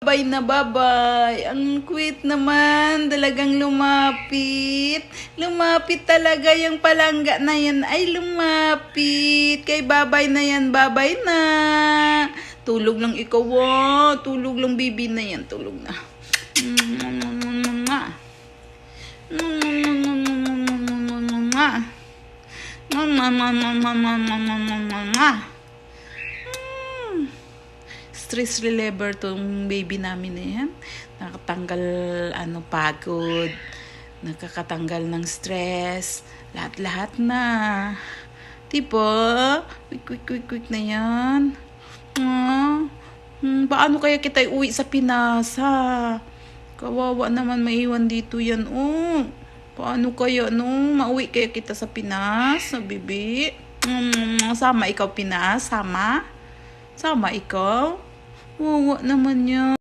babay na babay. Ang cute naman. Talagang lumapit. Lumapit talaga yung palangga na yan. Ay, lumapit. Kay babay na yan. Babay na. Tulog lang ikaw, ah. Tulog lang, baby na yan. Tulog na. Stress reliever tong baby namin na yan. Nakatanggal pagod. Nakakatanggal ng stress. Lahat-lahat na. Diba? Quick na yan. Paano kaya kita uwi sa Pinas, ha? Kawawa naman maiwan dito yan, oh. Paano kaya, no? Mauwi kaya kita sa Pinas, bibi? Sama ikaw, Pinas? Sama ikaw? Wawa naman yan.